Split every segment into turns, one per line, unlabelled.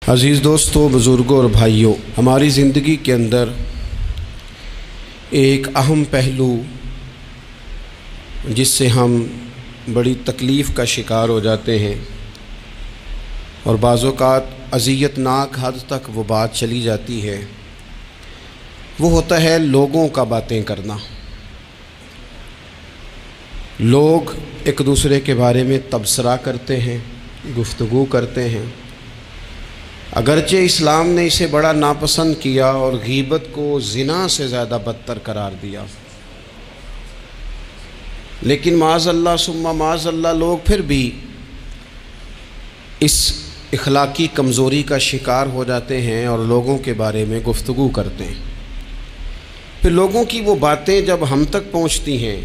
عزیز دوستوں، بزرگوں اور بھائیوں، ہماری زندگی کے اندر ایک اہم پہلو جس سے ہم بڑی تکلیف کا شکار ہو جاتے ہیں اور بعض اوقات اذیت ناک حد تک وہ بات چلی جاتی ہے، وہ ہوتا ہے لوگوں کا باتیں کرنا۔ لوگ ایک دوسرے کے بارے میں تبصرہ کرتے ہیں، گفتگو کرتے ہیں۔ اگرچہ اسلام نے اسے بڑا ناپسند کیا اور غیبت کو زنا سے زیادہ بدتر قرار دیا، لیکن معاذ اللہ ثم معاذ اللہ لوگ پھر بھی اس اخلاقی کمزوری کا شکار ہو جاتے ہیں اور لوگوں کے بارے میں گفتگو کرتے ہیں۔ پھر لوگوں کی وہ باتیں جب ہم تک پہنچتی ہیں،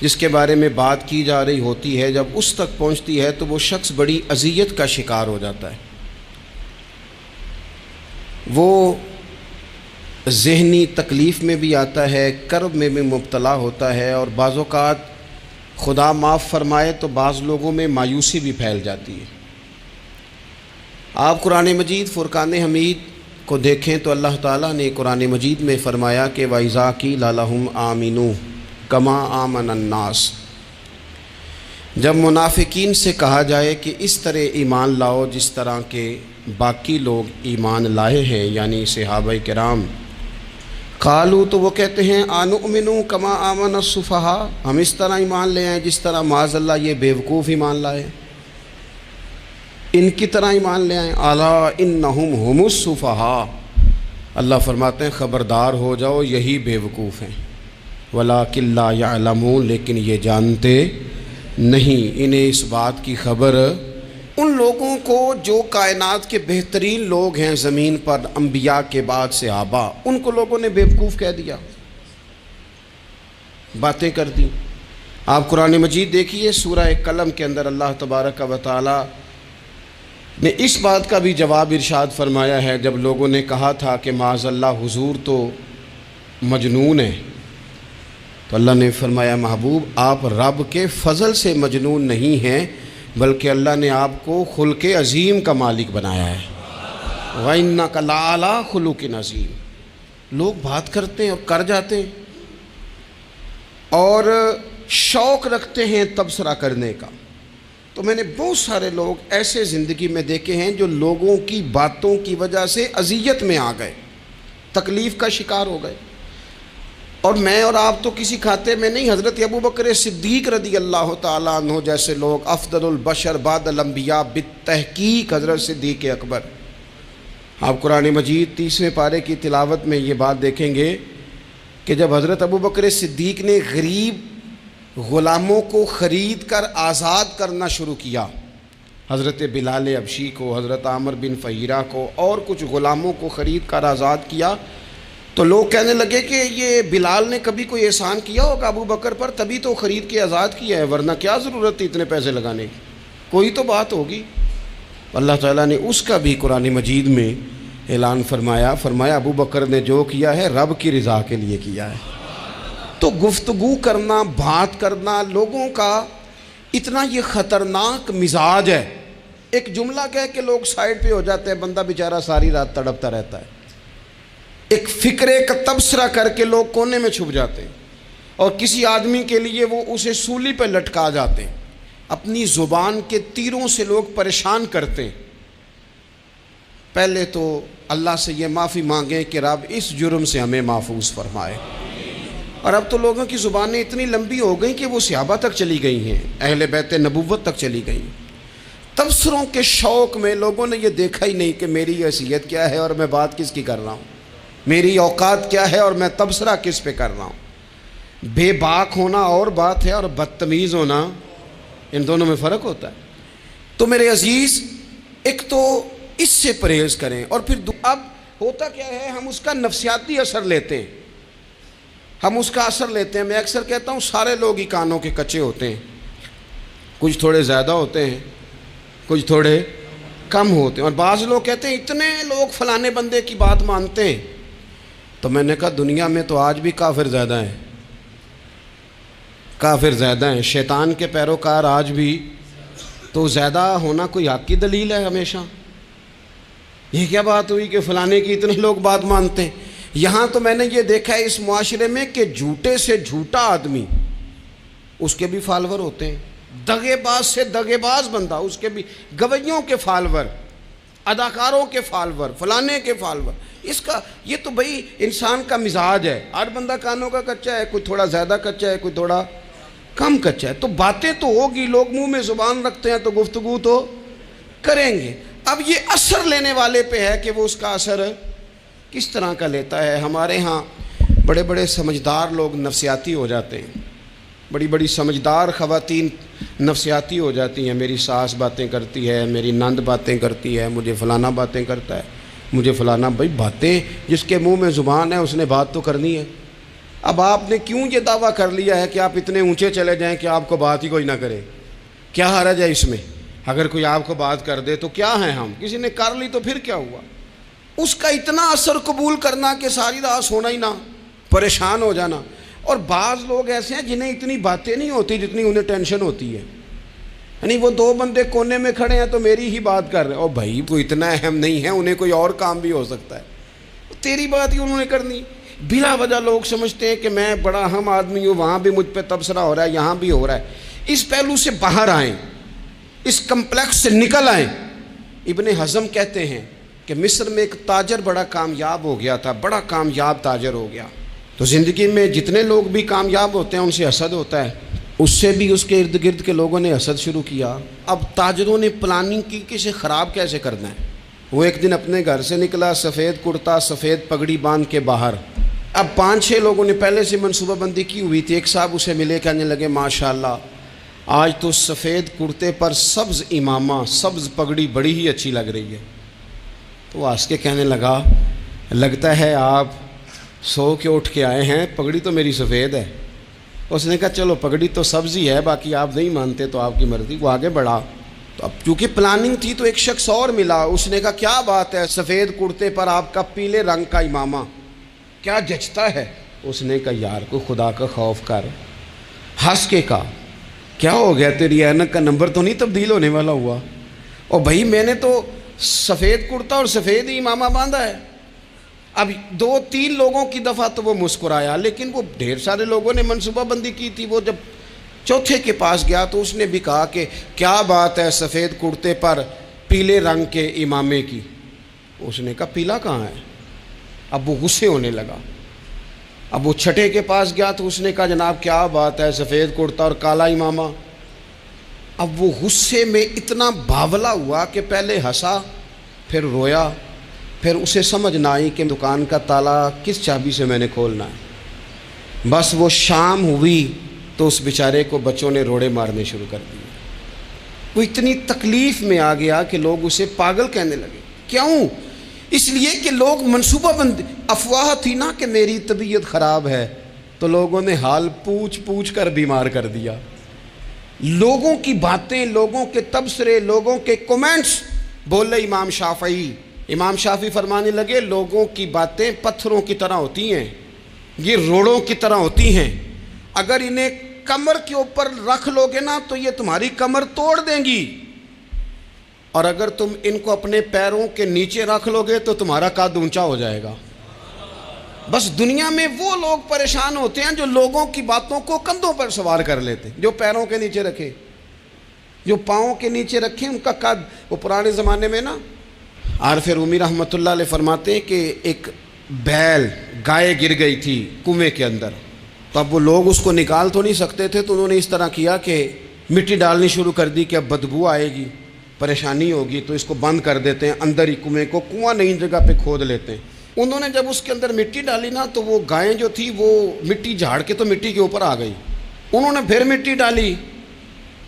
جس کے بارے میں بات کی جا رہی ہوتی ہے، جب اس تک پہنچتی ہے تو وہ شخص بڑی اذیت کا شکار ہو جاتا ہے۔ وہ ذہنی تکلیف میں بھی آتا ہے، کرب میں بھی مبتلا ہوتا ہے، اور بعض اوقات خدا معاف فرمائے تو بعض لوگوں میں مایوسی بھی پھیل جاتی ہے۔ آپ قرآن مجید فرقان حمید کو دیکھیں تو اللہ تعالیٰ نے قرآن مجید میں فرمایا کہ وَإِذَا قِيلَ لَهُمْ آمِنُوا كَمَا آمَنَ النَّاسُ، جب منافقین سے کہا جائے کہ اس طرح ایمان لاؤ جس طرح کے باقی لوگ ایمان لائے ہیں، یعنی صحابہ کرام، قالوا تو وہ کہتے ہیں آنؤمن کما آمن السفہاء، ہم اس طرح ایمان لے آئیں جس طرح معاذ اللہ یہ بیوقوف ایمان لائے، ان کی طرح ایمان لے آئیں۔ الا انہم هم السفہاء، اللہ فرماتے ہیں خبردار ہو جاؤ یہی بیوقوف ہیں، ولکن لا یعلمون، لیکن یہ جانتے نہیں۔ انہیں اس بات کی خبر، ان لوگوں کو جو کائنات کے بہترین لوگ ہیں زمین پر، انبیاء کے بعد صحابہ، ان کو لوگوں نے بیوقوف کہہ دیا، باتیں کر دی۔ آپ قرآن مجید دیکھیے سورہ قلم کے اندر اللہ تبارک و تعالی نے اس بات کا بھی جواب ارشاد فرمایا ہے، جب لوگوں نے کہا تھا کہ معاذ اللہ حضور تو مجنون ہے، تو اللہ نے فرمایا محبوب آپ رب کے فضل سے مجنون نہیں ہیں، بلکہ اللہ نے آپ کو خلق عظیم کا مالک بنایا ہے۔ وَإِنَّكَ لَعَلَىٰ خُلُقٍ عَظِيمٍ، لوگ بات کرتے ہیں اور کر جاتے ہیں اور شوق رکھتے ہیں تبصرہ کرنے کا۔ تو میں نے بہت سارے لوگ ایسے زندگی میں دیکھے ہیں جو لوگوں کی باتوں کی وجہ سے اذیت میں آ گئے، تکلیف کا شکار ہو گئے۔ اور میں اور آپ تو کسی کھاتے میں نہیں، حضرت ابوبکر صدیق رضی اللہ تعالیٰ عنہ جیسے لوگ، افضل البشر بعد الانبیاء بالتحقیق حضرت صدیق اکبر۔ آپ قرآن مجید 30ویں پارے کی تلاوت میں یہ بات دیکھیں گے کہ جب حضرت ابوبکر صدیق نے غریب غلاموں کو خرید کر آزاد کرنا شروع کیا، حضرت بلال حبشی کو، حضرت عامر بن فہیرہ کو اور کچھ غلاموں کو خرید کر آزاد کیا، تو لوگ کہنے لگے کہ یہ بلال نے کبھی کوئی احسان کیا ہوگا ابو بکر پر، تبھی تو خرید کے آزاد کیا ہے، ورنہ کیا ضرورت تھی اتنے پیسے لگانے کی، کوئی تو بات ہوگی۔ اللہ تعالیٰ نے اس کا بھی قرآن مجید میں اعلان فرمایا ابو بکر نے جو کیا ہے رب کی رضا کے لیے کیا ہے۔ تو گفتگو کرنا، بات کرنا، لوگوں کا اتنا یہ خطرناک مزاج ہے، ایک جملہ کہہ کے لوگ سائڈ پہ ہو جاتے ہیں، بندہ بیچارہ ساری رات تڑپتا رہتا ہے، ایک فکرے کا تبصرہ کر کے لوگ کونے میں چھپ جاتے ہیں، اور کسی آدمی کے لیے وہ اسے سولی پہ لٹکا جاتے ہیں، اپنی زبان کے تیروں سے لوگ پریشان کرتے ہیں۔ پہلے تو اللہ سے یہ معافی مانگیں کہ رب اس جرم سے ہمیں محفوظ فرمائے۔ اور اب تو لوگوں کی زبانیں اتنی لمبی ہو گئیں کہ وہ صحابہ تک چلی گئی ہیں، اہل بیت نبوت تک چلی گئی۔ تبصروں کے شوق میں لوگوں نے یہ دیکھا ہی نہیں کہ میری حیثیت کیا ہے اور میں بات کس کی کر رہا ہوں، میری اوقات کیا ہے اور میں تبصرہ کس پہ کر رہا ہوں۔ بے باک ہونا اور بات ہے اور بدتمیز ہونا، ان دونوں میں فرق ہوتا ہے۔ تو میرے عزیز، ایک تو اس سے پرہیز کریں، اور پھر اب ہوتا کیا ہے، ہم اس کا نفسیاتی اثر لیتے ہیں، ہم اس کا اثر لیتے ہیں۔ میں اکثر کہتا ہوں سارے لوگ ہی کانوں کے کچے ہوتے ہیں، کچھ تھوڑے زیادہ ہوتے ہیں، کچھ تھوڑے کم ہوتے ہیں، اور بعض لوگ کہتے ہیں اتنے لوگ فلانے بندے کی بات مانتے ہیں۔ تو میں نے کہا دنیا میں تو آج بھی کافر زیادہ ہیں، کافر زیادہ ہیں، شیطان کے پیروکار آج بھی، تو زیادہ ہونا کوئی حق کی دلیل ہے ہمیشہ؟ یہ کیا بات ہوئی کہ فلانے کی اتنے لوگ بات مانتے ہیں؟ یہاں تو میں نے یہ دیکھا ہے اس معاشرے میں کہ جھوٹے سے جھوٹا آدمی، اس کے بھی فالوور ہوتے ہیں، دغے باز سے دغے باز بندہ، اس کے بھی گویوں کے فالوور، اداکاروں کے فالوور، فلانے کے فالوور۔ اس کا یہ تو بھئی انسان کا مزاج ہے، ہر بندہ کانوں کا کچا ہے، کوئی تھوڑا زیادہ کچا ہے، کوئی تھوڑا کم کچا ہے، تو باتیں تو ہوگی، لوگ منہ میں زبان رکھتے ہیں تو گفتگو تو کریں گے۔ اب یہ اثر لینے والے پہ ہے کہ وہ اس کا اثر کس طرح کا لیتا ہے۔ ہمارے ہاں بڑے بڑے سمجھدار لوگ نفسیاتی ہو جاتے ہیں، بڑی بڑی سمجھدار خواتین نفسیاتی ہو جاتی ہیں، میری ساس باتیں کرتی ہے، میری نند باتیں کرتی ہے، مجھے فلانا باتیں کرتا ہے، مجھے فلانا۔ بھائی باتیں، جس کے منہ میں زبان ہے اس نے بات تو کرنی ہے۔ اب آپ نے کیوں یہ دعویٰ کر لیا ہے کہ آپ اتنے اونچے چلے جائیں کہ آپ کو بات ہی کوئی نہ کرے؟ کیا حرج ہے اس میں؟ اگر کوئی آپ کو بات کر دے تو کیا ہیں ہم؟ کسی نے کر لی تو پھر کیا ہوا؟ اس کا اتنا اثر قبول کرنا کہ ساری رات سونا ہی نہ، پریشان ہو جانا۔ اور بعض لوگ ایسے ہیں جنہیں اتنی باتیں نہیں ہوتی جتنی انہیں ٹینشن ہوتی ہے، یعنی وہ دو بندے کونے میں کھڑے ہیں تو میری ہی بات کر رہے ہیں، اور بھائی کوئی اتنا اہم نہیں ہے، انہیں کوئی اور کام بھی ہو سکتا ہے، تیری بات ہی انہوں نے کرنی۔ بلا وجہ لوگ سمجھتے ہیں کہ میں بڑا اہم آدمی ہوں، وہاں بھی مجھ پہ تبصرہ ہو رہا ہے، یہاں بھی ہو رہا ہے۔ اس پہلو سے باہر آئیں، اس کمپلیکس سے نکل آئیں۔ ابن حزم کہتے ہیں کہ مصر میں ایک تاجر بڑا کامیاب ہو گیا تھا، بڑا کامیاب تاجر ہو گیا، تو زندگی میں جتنے لوگ بھی کامیاب ہوتے ہیں ان سے حسد ہوتا ہے، اس سے بھی اس کے ارد گرد کے لوگوں نے حسد شروع کیا۔ اب تاجروں نے پلاننگ کی کہ اسے خراب کیسے کرنا ہے۔ وہ ایک دن اپنے گھر سے نکلا، سفید کرتا سفید پگڑی باندھ کے باہر۔ اب 5-6 لوگوں نے پہلے سے منصوبہ بندی کی ہوئی تھی۔ ایک صاحب اسے ملے، کہنے لگے ماشاءاللہ آج تو سفید کرتے پر سبز امامہ، سبز پگڑی بڑی ہی اچھی لگ رہی ہے۔ تو وہ ہنس کے کہنے لگا لگتا ہے آپ سو کے اٹھ کے آئے ہیں، پگڑی تو میری سفید ہے۔ اس نے کہا چلو پگڑی تو سبز ہی ہے، باقی آپ نہیں مانتے تو آپ کی مرضی۔ وہ آگے بڑھا، تو اب چونکہ پلاننگ تھی تو ایک شخص اور ملا، اس نے کہا کیا بات ہے، سفید کرتے پر آپ کا پیلے رنگ کا امامہ کیا جچتا ہے؟ اس نے کہا یار کو خدا کا خوف کر۔ ہنس کے کہا کیا ہو گیا، تیری اینک کا نمبر تو نہیں تبدیل ہونے والا ہوا؟ اور بھائی میں نے تو سفید کرتا اور سفید ہی امامہ باندھا ہے۔ اب 2-3 لوگوں کی دفعہ تو وہ مسکرایا، لیکن وہ ڈھیر سارے لوگوں نے منصوبہ بندی کی تھی۔ وہ جب چوتھے کے پاس گیا تو اس نے بھی کہا کہ کیا بات ہے سفید کرتے پر پیلے رنگ کے امامے کی؟ اس نے کہا پیلا کہاں ہے؟ اب وہ غصے ہونے لگا۔ اب وہ چھٹے کے پاس گیا تو اس نے کہا جناب کیا بات ہے سفید کرتا اور کالا امامہ؟ اب وہ غصے میں اتنا باولا ہوا کہ پہلے ہنسا پھر رویا، پھر اسے سمجھ نہ آئی کہ دکان کا تالا کس چابی سے میں نے کھولنا ہے۔ بس وہ شام ہوئی تو اس بیچارے کو بچوں نے روڑے مارنے شروع کر دیے۔ وہ اتنی تکلیف میں آ گیا کہ لوگ اسے پاگل کہنے لگے۔ کیوں؟ اس لیے کہ لوگ منصوبہ بندی، افواہ تھی نا کہ میری طبیعت خراب ہے، تو لوگوں نے حال پوچھ پوچھ کر بیمار کر دیا۔ لوگوں کی باتیں، لوگوں کے تبصرے، لوگوں کے کومنٹس۔ بولے امام شافعی فرمانے لگے لوگوں کی باتیں پتھروں کی طرح ہوتی ہیں، یہ روڑوں کی طرح ہوتی ہیں، اگر انہیں کمر کے اوپر رکھ لو گے نا تو یہ تمہاری کمر توڑ دیں گی، اور اگر تم ان کو اپنے پیروں کے نیچے رکھ لو گے تو تمہارا قد اونچا ہو جائے گا۔ بس دنیا میں وہ لوگ پریشان ہوتے ہیں جو لوگوں کی باتوں کو کندھوں پر سوار کر لیتے ہیں، جو پیروں کے نیچے رکھے، جو پاؤں کے نیچے رکھے ان کا قد۔ وہ پرانے زمانے میں نا عارف رومی رحمۃ اللہ علیہ فرماتے ہیں کہ ایک بیل گائے گر گئی تھی کنویں کے اندر، تو اب وہ لوگ اس کو نکال تو نہیں سکتے تھے، تو انہوں نے اس طرح کیا کہ مٹی ڈالنی شروع کر دی کہ اب بدبو آئے گی، پریشانی ہوگی، تو اس کو بند کر دیتے ہیں اندر ہی، کنویں کو کنواں نئی جگہ پہ کھود لیتے ہیں۔ انہوں نے جب اس کے اندر مٹی ڈالی نا تو وہ گائیں جو تھی وہ مٹی جھاڑ کے تو مٹی کے اوپر آ گئی، انہوں نے پھر مٹی ڈالی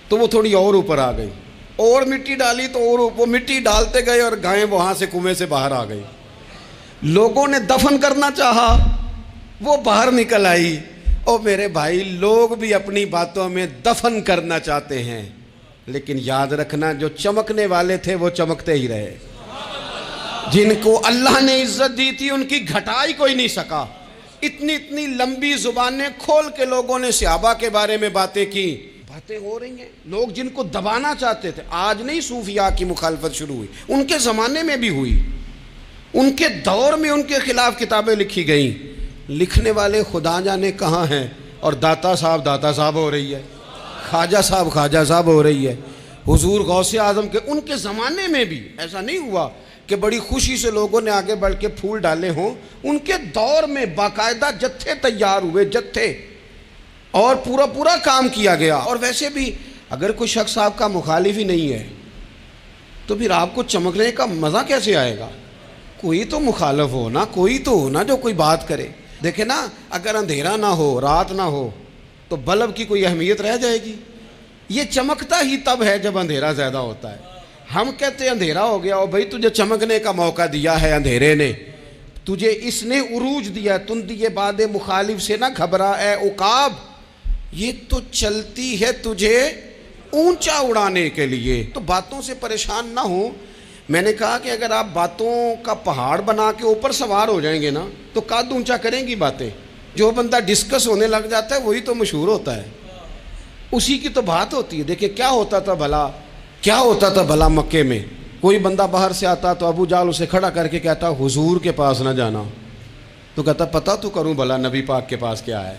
تو وہ تھوڑی اور اوپر آ گئی، اور مٹی ڈالی تو اور وہ مٹی ڈالتے گئے اور گائیں وہاں سے کنویں سے باہر آ گئی۔ لوگوں نے دفن کرنا چاہا، وہ باہر نکل آئی۔ اور میرے بھائی لوگ بھی اپنی باتوں میں دفن کرنا چاہتے ہیں، لیکن یاد رکھنا جو چمکنے والے تھے وہ چمکتے ہی رہے، جن کو اللہ نے عزت دی تھی ان کی گھٹائی کوئی نہیں سکا۔ اتنی لمبی زبانیں کھول کے لوگوں نے صحابہ کے بارے میں باتیں کی، باتیں ہو رہی ہیں۔ لوگ جن کو دبانا چاہتے تھے، آج نہیں صوفیاء کی مخالفت شروع ہوئی، ان کے زمانے میں بھی ہوئی، ان کے دور میں ان کے خلاف کتابیں لکھی گئیں، لکھنے والے خدا جانے کہاں ہیں، اور داتا صاحب ہو رہی ہے، خواجہ صاحب ہو رہی ہے۔ حضور غوث اعظم کے ان کے زمانے میں بھی ایسا نہیں ہوا کہ بڑی خوشی سے لوگوں نے آگے بڑھ کے پھول ڈالے ہوں، ان کے دور میں باقاعدہ جتھے تیار ہوئے، جتھے، اور پورا کام کیا گیا۔ اور ویسے بھی اگر کوئی شخص آپ کا مخالف ہی نہیں ہے تو پھر آپ کو چمکنے کا مزہ کیسے آئے گا؟ کوئی تو مخالف ہو نا، کوئی تو ہو نا جو کوئی بات کرے۔ دیکھیں نا، اگر اندھیرا نہ ہو، رات نہ ہو، تو بلب کی کوئی اہمیت رہ جائے گی؟ یہ چمکتا ہی تب ہے جب اندھیرا زیادہ ہوتا ہے۔ ہم کہتے ہیں اندھیرا ہو گیا، اور بھائی تجھے چمکنے کا موقع دیا ہے اندھیرے نے، تجھے اس نے عروج دیا، تم دیے باد مخالف سے نہ گھبرا اے عقاب، یہ تو چلتی ہے تجھے اونچا اڑانے کے لیے۔ تو باتوں سے پریشان نہ ہو۔ میں نے کہا کہ اگر آپ باتوں کا پہاڑ بنا کے اوپر سوار ہو جائیں گے نا تو قد اونچا کریں گی باتیں۔ جو بندہ ڈسکس ہونے لگ جاتا ہے وہی تو مشہور ہوتا ہے، اسی کی تو بات ہوتی ہے۔ دیکھیں کیا ہوتا تھا بھلا مکے میں، کوئی بندہ باہر سے آتا تو ابو جال اسے کھڑا کر کے کہتا حضور کے پاس نہ جانا، تو کہتا پتہ تو کروں بھلا نبی پاک کے پاس کیا ہے،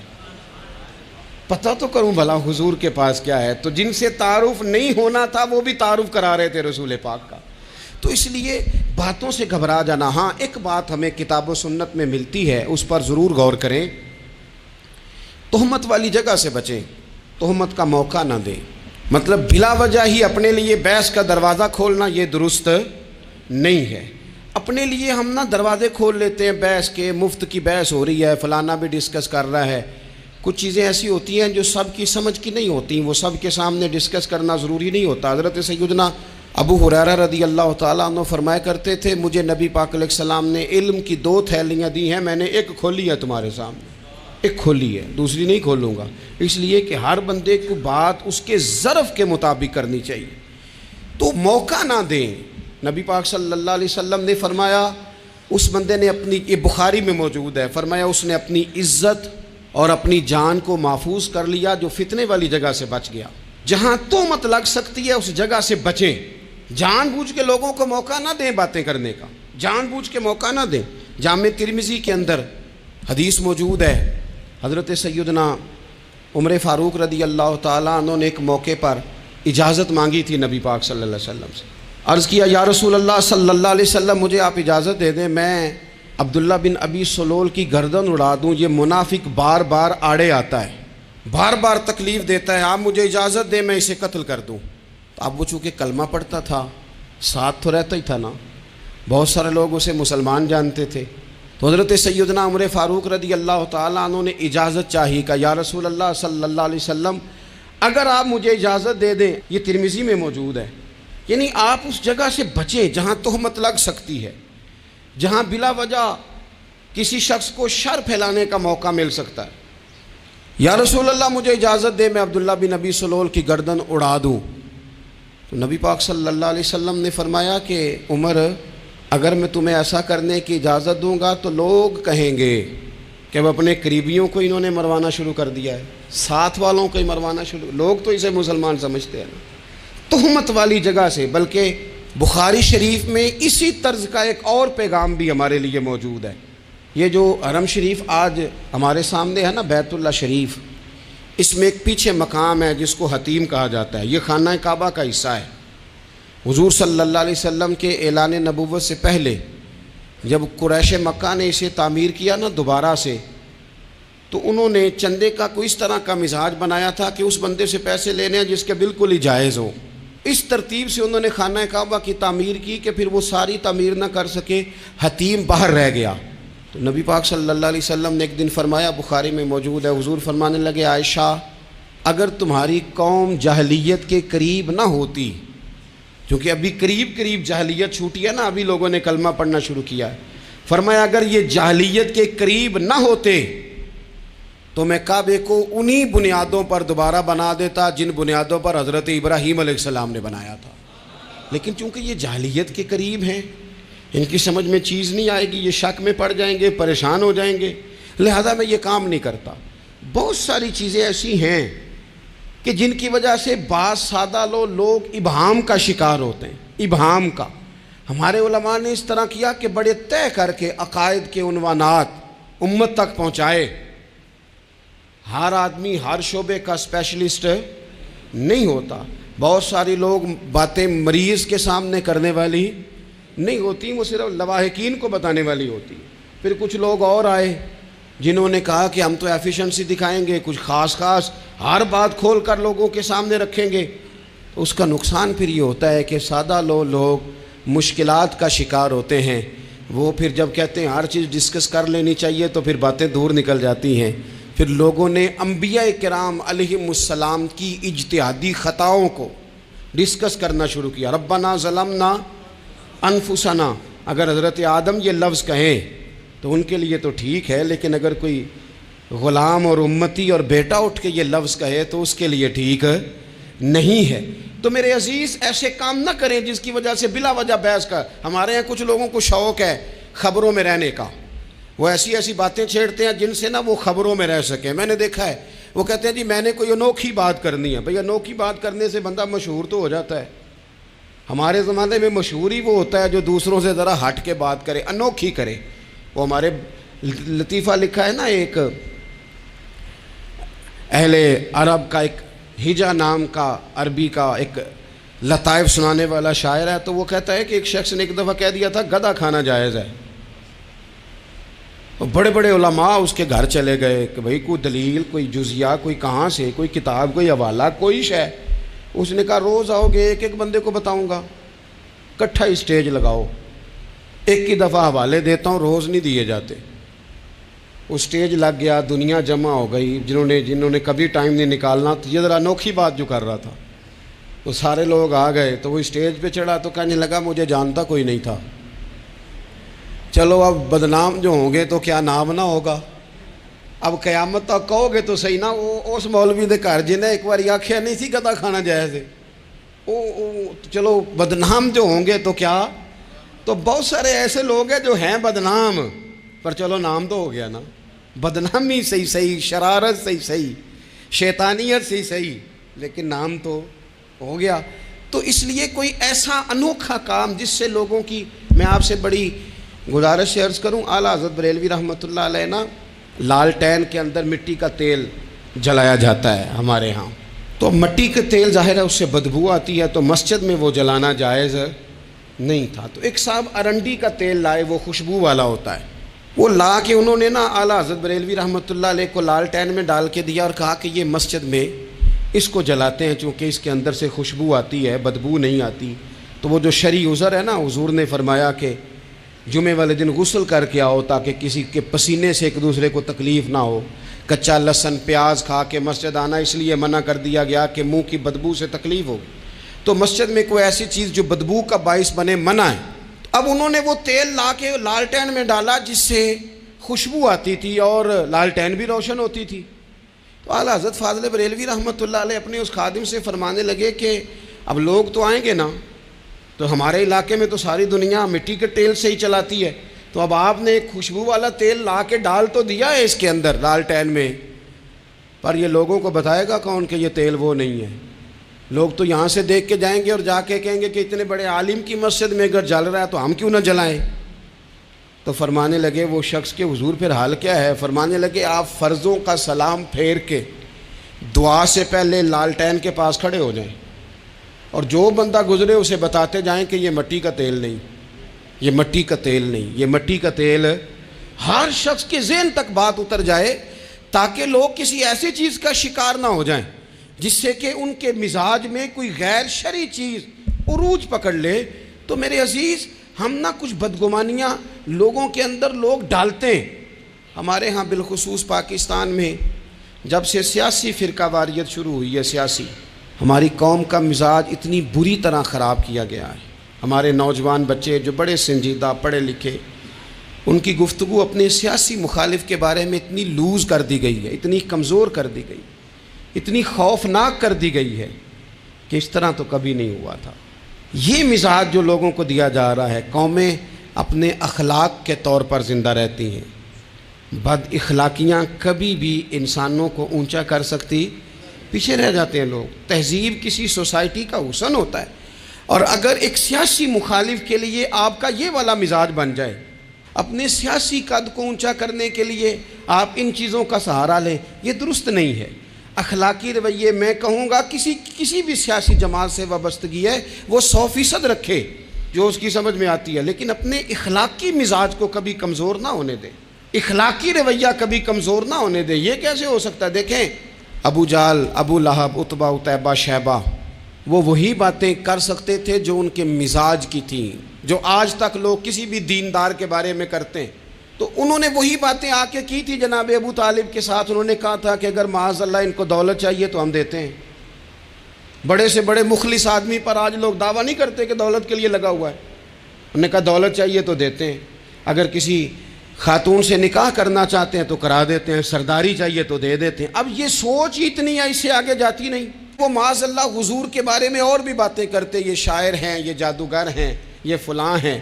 پتہ تو کروں بھلا حضور کے پاس کیا ہے۔ تو جن سے تعارف نہیں ہونا تھا وہ بھی تعارف کرا رہے تھے رسول پاک کا۔ تو اس لیے باتوں سے گھبرا جانا۔ ہاں ایک بات ہمیں کتاب و سنت میں ملتی ہے، اس پر ضرور غور کریں، تہمت والی جگہ سے بچیں، تہمت کا موقع نہ دیں۔ مطلب بلا وجہ ہی اپنے لیے بحث کا دروازہ کھولنا یہ درست نہیں ہے۔ اپنے لیے ہم نا دروازے کھول لیتے ہیں بحث کے، مفت کی بحث ہو رہی ہے، فلانا بھی ڈسکس کر رہا ہے۔ کچھ چیزیں ایسی ہوتی ہیں جو سب کی سمجھ کی نہیں ہوتی، وہ سب کے سامنے ڈسکس کرنا ضروری نہیں ہوتا۔ حضرت سیدنا ابو ہریرہ رضی اللہ تعالیٰ عنہ فرمایا کرتے تھے، مجھے نبی پاک علیہ السلام نے علم کی 2 تھیلیاں دی ہیں، میں نے ایک کھولی ہے تمہارے سامنے، ایک کھولی ہے، دوسری نہیں کھولوں گا۔ اس لیے کہ ہر بندے کو بات اس کے ظرف کے مطابق کرنی چاہیے، تو موقع نہ دیں۔ نبی پاک صلی اللہ علیہ وسلم نے فرمایا، اس بندے نے اپنی، یہ بخاری میں موجود ہے، فرمایا اس نے اپنی عزت اور اپنی جان کو محفوظ کر لیا جو فتنے والی جگہ سے بچ گیا۔ جہاں تہمت لگ سکتی ہے اس جگہ سے بچیں، جان بوجھ کے لوگوں کو موقع نہ دیں باتیں کرنے کا، جان بوجھ کے موقع نہ دیں۔ جامع ترمذی کے اندر حدیث موجود ہے، حضرت سیدنا عمر فاروق رضی اللہ تعالیٰ عنہ نے ایک موقع پر اجازت مانگی تھی نبی پاک صلی اللہ علیہ وسلم سے۔ عرض کیا یا رسول اللہ صلی اللہ علیہ وسلم، مجھے آپ اجازت دے دیں، میں عبداللہ بن ابی سلول کی گردن اڑا دوں، یہ منافق بار بار آڑے آتا ہے، بار بار تکلیف دیتا ہے، آپ مجھے اجازت دیں میں اسے قتل کر دوں۔ تو اب وہ چونکہ کلمہ پڑھتا تھا، ساتھ تو رہتا ہی تھا نا، بہت سارے لوگ اسے مسلمان جانتے تھے، تو حضرت سیدنا عمر فاروق رضی اللہ تعالیٰ عنہ نے اجازت چاہی، کہ یا رسول اللہ صلی اللہ علیہ وسلم اگر آپ مجھے اجازت دے دیں، یہ ترمذی میں موجود ہے، یعنی آپ اس جگہ سے بچیں جہاں تہمت لگ سکتی ہے، جہاں بلا وجہ کسی شخص کو شر پھیلانے کا موقع مل سکتا ہے۔ یا رسول اللہ مجھے اجازت دے میں عبداللہ بن ابی سلول کی گردن اڑا دوں۔ تو نبی پاک صلی اللہ علیہ وسلم نے فرمایا کہ عمر، اگر میں تمہیں ایسا کرنے کی اجازت دوں گا تو لوگ کہیں گے کہ وہ اپنے قریبیوں کو انہوں نے مروانا شروع کر دیا ہے، ساتھ والوں کو ہی مروانا شروع، لوگ تو اسے مسلمان سمجھتے ہیں نا۔ تہمت والی جگہ سے، بلکہ بخاری شریف میں اسی طرز کا ایک اور پیغام بھی ہمارے لیے موجود ہے۔ یہ جو حرم شریف آج ہمارے سامنے ہے نا، بیت اللہ شریف، اس میں ایک پیچھے مقام ہے جس کو حتیم کہا جاتا ہے، یہ خانہ کعبہ کا حصہ ہے۔ حضور صلی اللہ علیہ وسلم کے اعلان نبوت سے پہلے جب قریش مکہ نے اسے تعمیر کیا نا دوبارہ سے، تو انہوں نے چندے کا کوئی اس طرح کا مزاج بنایا تھا کہ اس بندے سے پیسے لینے ہیں جس کے بالکل ہی جائز ہو۔ اس ترتیب سے انہوں نے خانہ کعبہ کی تعمیر کی کہ پھر وہ ساری تعمیر نہ کر سکے، حتیم باہر رہ گیا۔ تو نبی پاک صلی اللہ علیہ وسلم نے ایک دن فرمایا، بخاری میں موجود ہے، حضور فرمانے لگے، عائشہ اگر تمہاری قوم جاہلیت کے قریب نہ ہوتی، کیونکہ ابھی قریب جاہلیت چھوٹی ہے نا، ابھی لوگوں نے کلمہ پڑھنا شروع کیا ہے، فرمایا اگر یہ جاہلیت کے قریب نہ ہوتے تو میں کعبے کو انہی بنیادوں پر دوبارہ بنا دیتا جن بنیادوں پر حضرت ابراہیم علیہ السلام نے بنایا تھا، لیکن چونکہ یہ جاہلیت کے قریب ہیں، ان کی سمجھ میں چیز نہیں آئے گی، یہ شک میں پڑ جائیں گے، پریشان ہو جائیں گے، لہذا میں یہ کام نہیں کرتا۔ بہت ساری چیزیں ایسی ہیں کہ جن کی وجہ سے بعض سادہ لوگ ابہام کا شکار ہوتے ہیں، ابہام کا، ہمارے علماء نے اس طرح کیا کہ بڑے طے کر کے عقائد کے عنوانات امت تک پہنچائے۔ ہر آدمی ہر شعبے کا اسپیشلسٹ نہیں ہوتا، بہت ساری لوگ باتیں مریض کے سامنے کرنے والی نہیں ہوتی، وہ صرف لواحقین کو بتانے والی ہوتی۔ پھر کچھ لوگ اور آئے جنہوں نے کہا کہ ہم تو ایفیشنسی دکھائیں گے، کچھ خاص ہر بات کھول کر لوگوں کے سامنے رکھیں گے۔ اس کا نقصان پھر یہ ہوتا ہے کہ سادہ لوگ مشکلات کا شکار ہوتے ہیں۔ وہ پھر جب کہتے ہیں ہر چیز ڈسکس کر لینی چاہیے تو پھر باتیں دور نکل جاتی ہیں۔ پھر لوگوں نے انبیاء کرام علیہم السلام کی اجتہادی خطاؤں کو ڈسکس کرنا شروع کیا۔ ربنا ظلمنا انفسنا، اگر حضرت آدم یہ لفظ کہیں تو ان کے لیے تو ٹھیک ہے، لیکن اگر کوئی غلام اور امتی اور بیٹا اٹھ کے یہ لفظ کہے تو اس کے لیے ٹھیک نہیں ہے۔ تو میرے عزیز ایسے کام نہ کریں جس کی وجہ سے بلا وجہ بحث کا۔ ہمارے یہاں کچھ لوگوں کو شوق ہے خبروں میں رہنے کا، وہ ایسی باتیں چھیڑتے ہیں جن سے نہ وہ خبروں میں رہ سکیں۔ میں نے دیکھا ہے وہ کہتے ہیں جی میں نے کوئی انوکھی بات کرنی ہے۔ بھئی انوکھی بات کرنے سے بندہ مشہور تو ہو جاتا ہے۔ ہمارے زمانے میں مشہور ہی وہ ہوتا ہے جو دوسروں سے ذرا ہٹ کے بات کرے، انوکھی کرے۔ وہ ہمارے لطیفہ لکھا ہے نا، ایک اہل عرب کا ایک ہجا نام کا عربی کا ایک لطائف سنانے والا شاعر ہے، تو وہ کہتا ہے کہ ایک شخص نے ایک دفعہ کہہ دیا تھا گدھا کھانا جائز ہے۔ بڑے بڑے علماء اس کے گھر چلے گئے کہ بھئی کوئی دلیل، کوئی جزیہ، کوئی کہاں سے، کوئی کتاب، کوئی حوالہ، کوئی شے۔ اس نے کہا روز آؤ گے ایک بندے کو بتاؤں گا، کٹھا اسٹیج لگاؤ، ایک ہی دفعہ حوالے دیتا ہوں، روز نہیں دیے جاتے۔ وہ اسٹیج لگ گیا، دنیا جمع ہو گئی، جنہوں نے کبھی ٹائم نہیں نکالنا، تو یہ ذرا انوکھی بات جو کر رہا تھا وہ سارے لوگ آ گئے۔ تو وہ اسٹیج پہ چڑھا تو کہنے لگا مجھے جانتا کوئی نہیں تھا، چلو اب بدنام جو ہوں گے تو کیا نام نہ ہوگا، اب قیامت تک کہو گے تو صحیح نا۔ وہ اس مولوی دے گھر جنہیں ایک بار آکھیا نہیں سی گدھا کھانا جائز ہے، چلو بدنام جو ہوں گے تو کیا۔ تو بہت سارے ایسے لوگ ہیں جو ہیں بدنام، پر چلو نام تو ہو گیا نا، بدنامی صحیح، شرارت صحیح، شیطانیت صحیح، لیکن نام تو ہو گیا۔ تو اس لیے کوئی ایسا انوکھا کام جس سے لوگوں کی، میں آپ سے بڑی گزارش سے عرض کروں، اعلیٰ حضرت بریلوی رحمۃ اللہ علیہ نا لالٹین کے اندر مٹی کا تیل جلایا جاتا ہے ہمارے ہاں، تو مٹی کا تیل ظاہر ہے اس سے بدبو آتی ہے، تو مسجد میں وہ جلانا جائز نہیں تھا۔ تو ایک صاحب ارنڈی کا تیل لائے، وہ خوشبو والا ہوتا ہے، وہ لا کے انہوں نے نا اعلیٰ حضرت بریلوی رحمۃ اللہ علیہ کو لالٹین میں ڈال کے دیا اور کہا کہ یہ مسجد میں اس کو جلاتے ہیں چونکہ اس کے اندر سے خوشبو آتی ہے، بدبو نہیں آتی۔ تو وہ جو شرعی عذر ہے نا، حضور نے فرمایا کہ جمعے والے دن غسل کر کے آؤ تاکہ کسی کے پسینے سے ایک دوسرے کو تکلیف نہ ہو۔ کچا لہسن پیاز کھا کے مسجد آنا اس لیے منع کر دیا گیا کہ منہ کی بدبو سے تکلیف ہو، تو مسجد میں کوئی ایسی چیز جو بدبو کا باعث بنے منع ہے۔ اب انہوں نے وہ تیل لا کے لالٹین میں ڈالا جس سے خوشبو آتی تھی اور لالٹین بھی روشن ہوتی تھی۔ تو اعلیٰ حضرت فاضل بریلوی رحمۃ اللہ علیہ اپنے اس خادم سے فرمانے لگے کہ اب لوگ تو آئیں گے نا، تو ہمارے علاقے میں تو ساری دنیا مٹی کے تیل سے ہی چلاتی ہے، تو اب آپ نے ایک خوشبو والا تیل لا کے ڈال تو دیا ہے اس کے اندر لالٹین میں، پر یہ لوگوں کو بتائے گا کون کہ یہ تیل وہ نہیں ہے؟ لوگ تو یہاں سے دیکھ کے جائیں گے اور جا کے کہیں گے کہ اتنے بڑے عالم کی مسجد میں اگر جل رہا ہے تو ہم کیوں نہ جلائیں۔ تو فرمانے لگے وہ شخص کے حضور پھر حال کیا ہے؟ فرمانے لگے آپ فرضوں کا سلام پھیر کے دعا سے پہلے لالٹین کے پاس کھڑے ہو جائیں اور جو بندہ گزرے اسے بتاتے جائیں کہ یہ مٹی کا تیل نہیں، یہ مٹی کا تیل نہیں، یہ مٹی کا تیل۔ ہر شخص کے ذہن تک بات اتر جائے تاکہ لوگ کسی ایسی چیز کا شکار نہ ہو جائیں جس سے کہ ان کے مزاج میں کوئی غیر شرعی چیز عروج پکڑ لے۔ تو میرے عزیز ہم نہ کچھ بدگمانیاں لوگوں کے اندر لوگ ڈالتے ہیں۔ ہمارے ہاں بالخصوص پاکستان میں جب سے سیاسی فرقہ واریت شروع ہوئی ہے، سیاسی، ہماری قوم کا مزاج اتنی بری طرح خراب کیا گیا ہے۔ ہمارے نوجوان بچے جو بڑے سنجیدہ پڑھے لکھے، ان کی گفتگو اپنے سیاسی مخالف کے بارے میں اتنی لوز کر دی گئی ہے، اتنی کمزور کر دی گئی، اتنی خوفناک کر دی گئی ہے کہ اس طرح تو کبھی نہیں ہوا تھا۔ یہ مزاج جو لوگوں کو دیا جا رہا ہے، قومیں اپنے اخلاق کے طور پر زندہ رہتی ہیں۔ بد اخلاقیاں کبھی بھی انسانوں کو اونچا کر سکتی، پیچھے رہ جاتے ہیں لوگ۔ تہذیب کسی سوسائٹی کا حسن ہوتا ہے۔ اور اگر ایک سیاسی مخالف کے لیے آپ کا یہ والا مزاج بن جائے، اپنے سیاسی قد کو اونچا کرنے کے لیے آپ ان چیزوں کا سہارا لیں، یہ درست نہیں ہے۔ اخلاقی رویے میں کہوں گا کسی بھی سیاسی جماعت سے وابستگی ہے وہ 100% رکھے جو اس کی سمجھ میں آتی ہے، لیکن اپنے اخلاقی مزاج کو کبھی کمزور نہ ہونے دے، اخلاقی رویہ کبھی کمزور نہ ہونے دے۔ یہ کیسے ہو سکتا ہے؟ دیکھیں ابو جہل، ابو لہب، عتبہ، عتیبہ، شیبہ، وہ وہی باتیں کر سکتے تھے جو ان کے مزاج کی تھیں، جو آج تک لوگ کسی بھی دیندار کے بارے میں کرتے ہیں۔ تو انہوں نے وہی باتیں آ کے کی تھی جناب ابو طالب کے ساتھ۔ انہوں نے کہا تھا کہ اگر معاذ اللہ ان کو دولت چاہیے تو ہم دیتے ہیں۔ بڑے سے بڑے مخلص آدمی پر آج لوگ دعویٰ نہیں کرتے کہ دولت کے لیے لگا ہوا ہے۔ انہوں نے کہا دولت چاہیے تو دیتے ہیں، اگر کسی خاتون سے نکاح کرنا چاہتے ہیں تو کرا دیتے ہیں، سرداری چاہیے تو دے دیتے ہیں۔ اب یہ سوچ ہی اتنی ہے، اس سے آگے جاتی نہیں۔ وہ معاذ اللہ حضور کے بارے میں اور بھی باتیں کرتے، یہ شاعر ہیں، یہ جادوگر ہیں، یہ فلاں ہیں،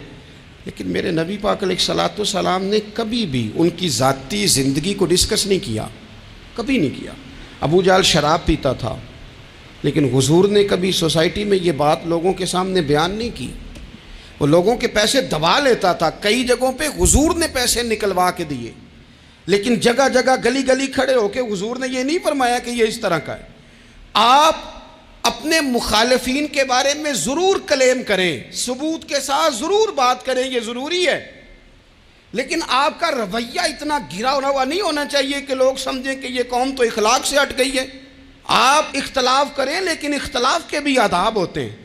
لیکن میرے نبی پاک علیہ الصلوۃ والسلام نے کبھی بھی ان کی ذاتی زندگی کو ڈسکس نہیں کیا، کبھی نہیں کیا۔ ابو جہل شراب پیتا تھا، لیکن حضور نے کبھی سوسائٹی میں یہ بات لوگوں کے سامنے بیان نہیں کی۔ وہ لوگوں کے پیسے دبا لیتا تھا، کئی جگہوں پہ حضور نے پیسے نکلوا کے دیے، لیکن جگہ جگہ گلی گلی کھڑے ہو کے حضور نے یہ نہیں فرمایا کہ یہ اس طرح کا ہے۔ آپ اپنے مخالفین کے بارے میں ضرور کلیم کریں، ثبوت کے ساتھ ضرور بات کریں، یہ ضروری ہے، لیکن آپ کا رویہ اتنا گرا ہوا نہیں ہونا چاہیے کہ لوگ سمجھیں کہ یہ قوم تو اخلاق سے ہٹ گئی ہے۔ آپ اختلاف کریں، لیکن اختلاف کے بھی آداب ہوتے ہیں۔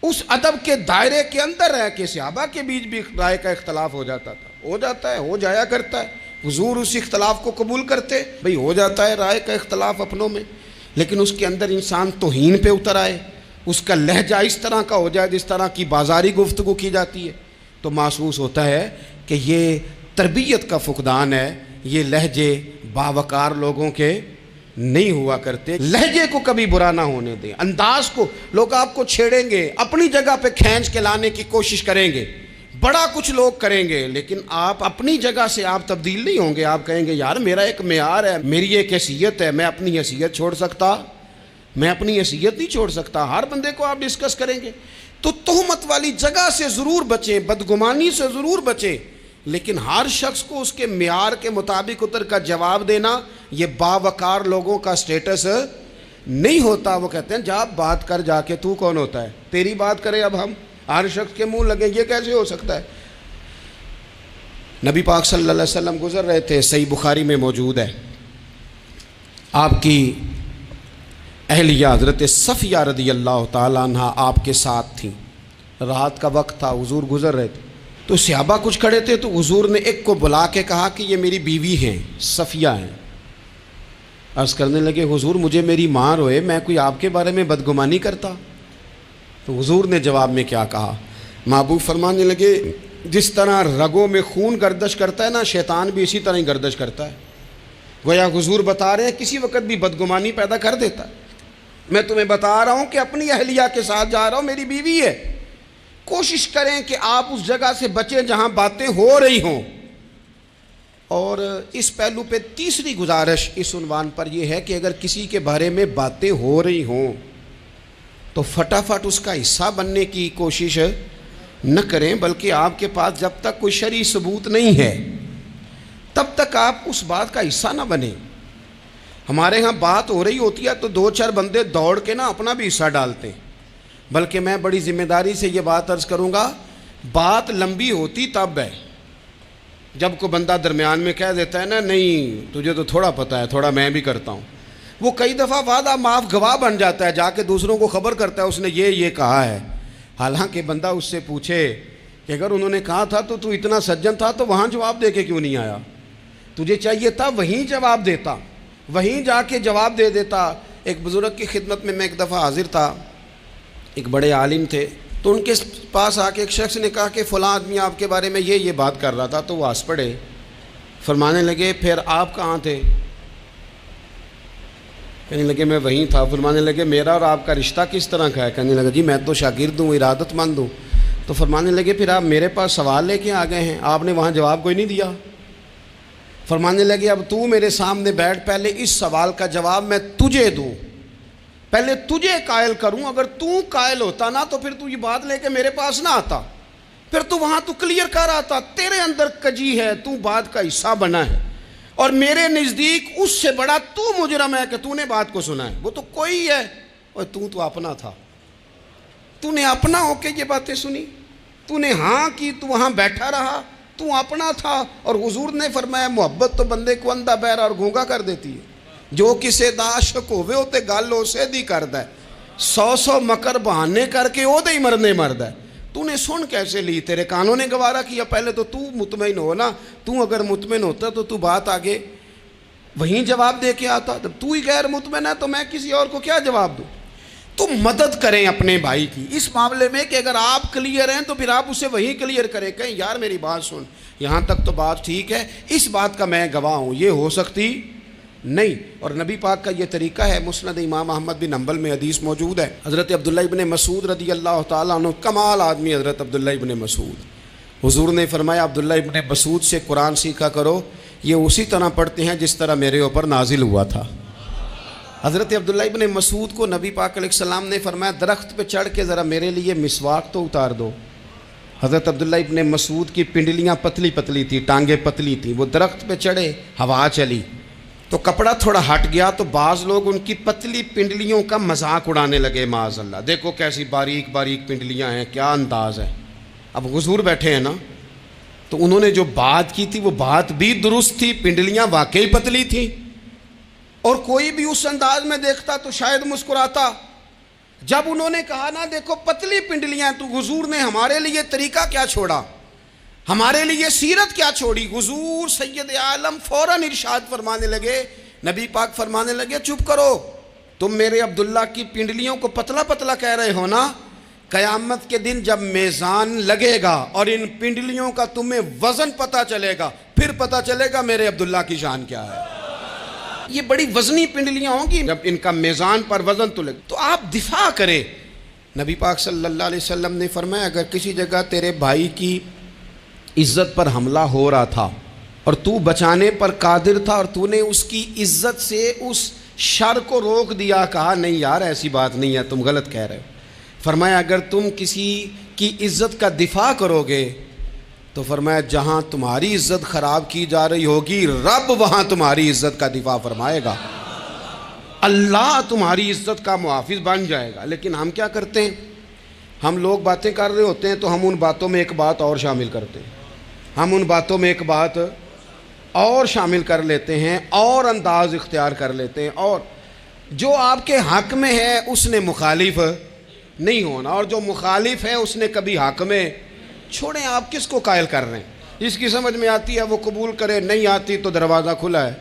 اس ادب کے دائرے کے اندر رہ کے صحابہ کے بیچ بھی رائے کا اختلاف ہو جاتا تھا، ہو جاتا ہے، ہو جایا کرتا ہے۔ حضور اس اختلاف کو قبول کرتے، بھئی ہو جاتا ہے رائے کا اختلاف اپنوں میں، لیکن اس کے اندر انسان توہین پہ اتر آئے، اس کا لہجہ اس طرح کا ہو جائے جس طرح کی بازاری گفتگو کی جاتی ہے، تو محسوس ہوتا ہے کہ یہ تربیت کا فقدان ہے۔ یہ لہجے باوقار لوگوں کے نہیں ہوا کرتے۔ لہجے کو کبھی برا نہ ہونے دیں، انداز کو۔ لوگ آپ کو چھیڑیں گے، اپنی جگہ پہ کھینچ کے لانے کی کوشش کریں گے، بڑا کچھ لوگ کریں گے، لیکن آپ اپنی جگہ سے آپ تبدیل نہیں ہوں گے۔ آپ کہیں گے یار میرا ایک معیار ہے، میری ایک حیثیت ہے، میں اپنی حیثیت چھوڑ سکتا؟ میں اپنی حیثیت نہیں چھوڑ سکتا۔ ہر بندے کو آپ ڈسکس کریں گے، تو تہمت والی جگہ سے ضرور بچیں، بدگمانی سے ضرور بچیں، لیکن ہر شخص کو اس کے معیار کے مطابق اتر کا جواب دینا یہ باوقار لوگوں کا سٹیٹس نہیں ہوتا۔ وہ کہتے ہیں جا بات کر، جا کے تو کون ہوتا ہے تیری بات کرے، اب ہم ہر شخص کے منہ لگیں، یہ کیسے ہو سکتا ہے؟ نبی پاک صلی اللہ علیہ وسلم گزر رہے تھے، صحیح بخاری میں موجود ہے، آپ کی اہلیہ حضرت صفیہ رضی اللہ تعالیٰ عنہ آپ کے ساتھ تھیں۔ رات کا وقت تھا، حضور گزر رہے تھے، تو صحابہ کچھ کھڑے تھے، تو حضور نے ایک کو بلا کے کہا کہ یہ میری بیوی ہیں، صفیہ ہیں۔ عرض کرنے لگے حضور مجھے میری ماں روئے، میں کوئی آپ کے بارے میں بدگمانی کرتا؟ تو حضور نے جواب میں کیا کہا؟ محبوب فرمانے لگے جس طرح رگوں میں خون گردش کرتا ہے نا، شیطان بھی اسی طرح ہی گردش کرتا ہے۔ گویا حضور بتا رہے ہیں کسی وقت بھی بدگمانی پیدا کر دیتا ہے۔ میں تمہیں بتا رہا ہوں کہ اپنی اہلیہ کے ساتھ جا رہا ہوں، میری بیوی ہے۔ کوشش کریں کہ آپ اس جگہ سے بچیں جہاں باتیں ہو رہی ہوں۔ اور اس پہلو پہ تیسری گزارش اس عنوان پر یہ ہے کہ اگر کسی کے بارے میں باتیں ہو رہی ہوں تو فٹافٹ اس کا حصہ بننے کی کوشش نہ کریں، بلکہ آپ کے پاس جب تک کوئی شرعی ثبوت نہیں ہے تب تک آپ اس بات کا حصہ نہ بنیں۔ ہمارے ہاں بات ہو رہی ہوتی ہے تو دو چار بندے دوڑ کے نا اپنا بھی حصہ ڈالتے ہیں، بلکہ میں بڑی ذمہ داری سے یہ بات عرض کروں گا، بات لمبی ہوتی تب ہے جب کوئی بندہ درمیان میں کہہ دیتا ہے نا نہیں تجھے تو تھوڑا پتہ ہے، تھوڑا میں بھی کرتا ہوں۔ وہ کئی دفعہ وعدہ معاف گواہ بن جاتا ہے، جا کے دوسروں کو خبر کرتا ہے اس نے یہ کہا ہے، حالانکہ بندہ اس سے پوچھے کہ اگر انہوں نے کہا تھا تو اتنا سجن تھا تو وہاں جواب دے کے کیوں نہیں آیا؟ تجھے چاہیے تھا وہیں جواب دیتا، وہیں جا کے جواب دے دیتا۔ ایک بزرگ کی خدمت میں ایک دفعہ حاضر تھا، ایک بڑے عالم تھے، تو ان کے پاس آ کے ایک شخص نے کہا کہ فلاں آدمی آپ کے بارے میں یہ بات کر رہا تھا، تو وہ ہنس پڑے، فرمانے لگے پھر آپ کہاں تھے؟ کہنے لگے میں وہیں تھا۔ فرمانے لگے میرا اور آپ کا رشتہ کس طرح کا ہے؟ کہنے لگا جی میں تو شاگرد ہوں، ارادت مند ہوں۔ تو فرمانے لگے پھر آپ میرے پاس سوال لے کے آ گئے ہیں، آپ نے وہاں جواب کوئی نہیں دیا۔ فرمانے لگے اب تو میرے سامنے بیٹھ، پہلے اس سوال کا جواب میں تجھے دوں، پہلے تجھے قائل کروں، اگر تو قائل ہوتا نا تو پھر تو یہ بات لے کے میرے پاس نہ آتا، پھر تو وہاں تو کلیئر کر آتا، تیرے اندر کجی ہے، تو بات کا حصہ بنا ہے، اور میرے نزدیک اس سے بڑا تو مجرم ہے کہ تو نے بات کو سنا ہے، وہ تو کوئی ہے، اور تو اپنا تھا، تو نے اپنا ہو کے یہ باتیں سنی، تو نے ہاں کی، تو وہاں بیٹھا رہا، تو اپنا تھا۔ اور حضور نے فرمایا محبت تو بندے کو اندھا بہرا اور گونگا کر دیتی ہے، جو کسے دا عاشق ہوئے ہوتے گل اسے دی کرد ہے، 100 مکر بہانے کر کے وہ دے ہی مرنے مرد ہے۔ تو نے سن کیسے لی؟ تیرے کانوں نے گوارا کیا؟ پہلے تو مطمئن ہو نا، تو اگر مطمئن ہوتا تو بات آگے وہیں جواب دے کے آتا، جب تو ہی غیر مطمئن ہے تو میں کسی اور کو کیا جواب دوں؟ تو مدد کریں اپنے بھائی کی اس معاملے میں کہ اگر آپ کلیئر ہیں تو پھر آپ اسے وہیں کلیئر کریں، کہیں یار میری بات سن، یہاں تک تو بات ٹھیک ہے، اس بات کا میں گواہ ہوں، یہ ہو سکتی نہیں۔ اور نبی پاک کا یہ طریقہ ہے، مسند امام احمد بن حنبل میں حدیث موجود ہے، حضرت عبداللہ ابن مسعود رضی اللہ تعالیٰ عنہ، کمال آدمی حضرت عبداللہ ابن مسعود، حضور نے فرمایا عبداللہ ابن مسعود سے قرآن سیکھا کرو، یہ اسی طرح پڑھتے ہیں جس طرح میرے اوپر نازل ہوا تھا۔ حضرت عبداللہ ابن مسعود کو نبی پاک علیہ السلام نے فرمایا درخت پہ چڑھ کے ذرا میرے لیے مسواک تو اتار دو۔ حضرت عبداللہ ابن مسعود کی پنڈلیاں پتلی پتلی تھی، ٹانگیں پتلی تھیں، وہ درخت پہ چڑھے، ہوا چلی تو کپڑا تھوڑا ہٹ گیا، تو بعض لوگ ان کی پتلی پنڈلیوں کا مذاق اڑانے لگے، معاذ اللہ، دیکھو کیسی باریک باریک پنڈلیاں ہیں، کیا انداز ہے۔ اب حضور بیٹھے ہیں نا، تو انہوں نے جو بات کی تھی وہ بات بھی درست تھی، پنڈلیاں واقعی پتلی تھیں، اور کوئی بھی اس انداز میں دیکھتا تو شاید مسکراتا۔ جب انہوں نے کہا نا دیکھو پتلی پنڈلیاں، تو حضور نے ہمارے لیے طریقہ کیا چھوڑا، ہمارے لیے سیرت کیا چھوڑی؟ حضور سید عالم فوراً ارشاد فرمانے لگے، نبی پاک فرمانے لگے چپ کرو، تم میرے عبداللہ کی پنڈلیوں کو پتلا پتلا کہہ رہے ہو نا، قیامت کے دن جب میزان لگے گا اور ان پنڈلیوں کا تمہیں وزن پتہ چلے گا، پھر پتہ چلے گا میرے عبداللہ کی شان کیا ہے۔ یہ بڑی وزنی پنڈلیاں ہوں گی، جب ان کا میزان پر وزن تلے تو آپ دفاع کریں۔ نبی پاک صلی اللہ علیہ وسلم نے فرمایا اگر کسی جگہ تیرے بھائی کی عزت پر حملہ ہو رہا تھا اور تو بچانے پر قادر تھا اور تو نے اس کی عزت سے اس شر کو روک دیا، کہا نہیں یار ایسی بات نہیں ہے، تم غلط کہہ رہے ہو، فرمایا اگر تم کسی کی عزت کا دفاع کرو گے تو فرمایا جہاں تمہاری عزت خراب کی جا رہی ہوگی رب وہاں تمہاری عزت کا دفاع فرمائے گا، اللہ تمہاری عزت کا محافظ بن جائے گا۔ لیکن ہم کیا کرتے ہیں، ہم لوگ باتیں کر رہے ہوتے ہیں تو ہم ان باتوں میں ایک بات اور شامل کرتے ہیں، ہم ان باتوں میں ایک بات اور شامل کر لیتے ہیں اور انداز اختیار کر لیتے ہیں، اور جو آپ کے حق میں ہے اس نے مخالف نہیں ہونا، اور جو مخالف ہے اس نے کبھی حق میں چھوڑیں۔ آپ کس کو قائل کر رہے ہیں؟ جس کی سمجھ میں آتی ہے وہ قبول کرے، نہیں آتی تو دروازہ کھلا ہے،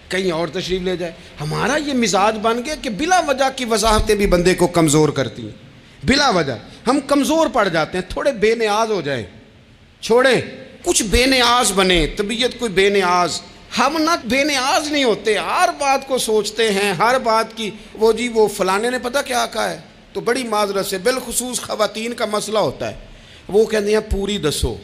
کہیں اور تشریف لے جائے۔ ہمارا یہ مزاج بن گیا کہ بلا وجہ کی وضاحتیں بھی بندے کو کمزور کرتی ہیں، بلا وجہ ہم کمزور پڑ جاتے ہیں، تھوڑے بے نیاز ہو جائیں، چھوڑیں کچھ بے نیاز بنے، طبیعت کوئی بے نیاز، ہم نہ بے نیاز نہیں ہوتے، ہر بات کو سوچتے ہیں، ہر بات کی وہ جی وہ فلانے نے پتہ کیا کہا ہے، تو بڑی معذرت سے بالخصوص خواتین کا مسئلہ ہوتا ہے، وہ کہتے ہیں پوری دسو،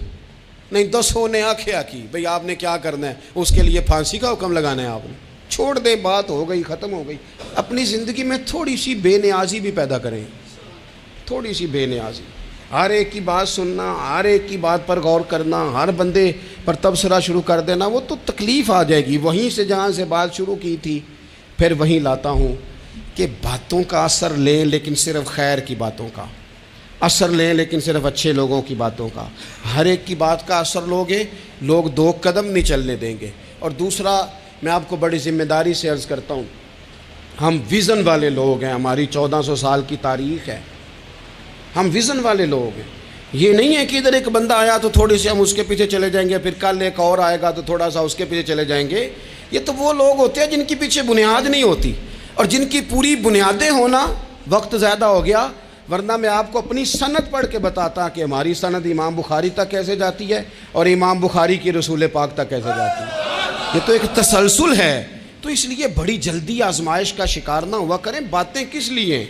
نہیں دسو نے آکھیا کی، بھئی آپ نے کیا کرنا ہے، اس کے لیے پھانسی کا حکم لگانا ہے آپ نے، چھوڑ دیں، بات ہو گئی ختم ہو گئی۔ اپنی زندگی میں تھوڑی سی بے نیازی بھی پیدا کریں، تھوڑی سی بے نیازی، ہر ایک کی بات سننا، ہر ایک کی بات پر غور کرنا، ہر بندے پر تبصرہ شروع کر دینا، وہ تو تکلیف آ جائے گی۔ وہیں سے جہاں سے بات شروع کی تھی پھر وہیں لاتا ہوں کہ باتوں کا اثر لیں لیکن صرف خیر کی باتوں کا اثر لیں، لیکن صرف اچھے لوگوں کی باتوں کا، ہر ایک کی بات کا اثر لوگے، لوگ دو قدم نہیں چلنے دیں گے۔ اور دوسرا میں آپ کو بڑی ذمہ داری سے عرض کرتا ہوں، ہم ویژن والے لوگ ہیں، ہماری 1400 سال کی تاریخ ہے، ہم ویژن والے لوگ ہیں۔ یہ نہیں ہے کہ ادھر ایک بندہ آیا تو تھوڑی سی ہم اس کے پیچھے چلے جائیں گے، پھر کل ایک اور آئے گا تو تھوڑا سا اس کے پیچھے چلے جائیں گے۔ یہ تو وہ لوگ ہوتے ہیں جن کے پیچھے بنیاد نہیں ہوتی، اور جن کی پوری بنیادیں ہونا وقت زیادہ ہو گیا، ورنہ میں آپ کو اپنی سند پڑھ کے بتاتا کہ ہماری سند امام بخاری تک کیسے جاتی ہے اور امام بخاری کی رسول پاک تک کیسے جاتی ہے۔ یہ تو ایک تسلسل ہے، تو اس لیے بڑی جلدی آزمائش کا شکار نہ ہوا کریں۔ باتیں کس لیے ہیں؟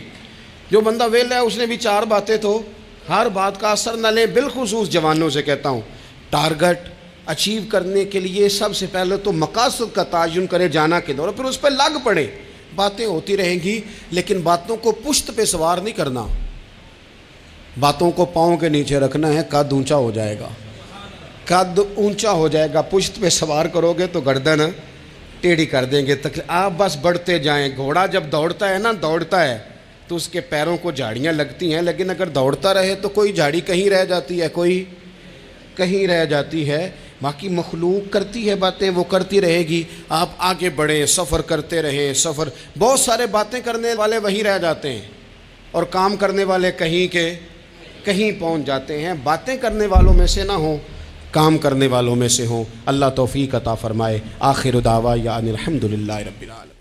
جو بندہ ویلا ہے اس نے بھی 4 باتیں تو ہر بات کا اثر نہ لیں۔ بالخصوص جوانوں سے کہتا ہوں، ٹارگٹ اچیو کرنے کے لیے سب سے پہلے تو مقاصد کا تعین کرے، جانا کدھر، اور پھر اس پہ لگ پڑے۔ باتیں ہوتی رہیں گی، لیکن باتوں کو پشت پہ سوار نہیں کرنا، باتوں کو پاؤں کے نیچے رکھنا ہے، قد اونچا ہو جائے گا، قد اونچا ہو جائے گا، پشت پہ سوار کرو گے تو گردن ٹیڑھی کر دیں گے۔ آپ بس بڑھتے جائیں۔ گھوڑا جب دوڑتا ہے نا، دوڑتا ہے تو اس کے پیروں کو جھاڑیاں لگتی ہیں، لیکن اگر دوڑتا رہے تو کوئی جھاڑی کہیں رہ جاتی ہے، کوئی کہیں رہ جاتی ہے۔ باقی مخلوق کرتی ہے باتیں، وہ کرتی رہے گی، آپ آگے بڑھیں، سفر کرتے رہیں۔ سفر بہت سارے باتیں کرنے والے وہیں رہ جاتے ہیں اور کام کرنے والے کہیں کے کہیں پہنچ جاتے ہیں۔ باتیں کرنے والوں میں سے نہ ہوں، کام کرنے والوں میں سے ہوں۔ اللہ توفیق عطا فرمائے۔ آخر دعوانا ان الحمد للہ رب العالمین۔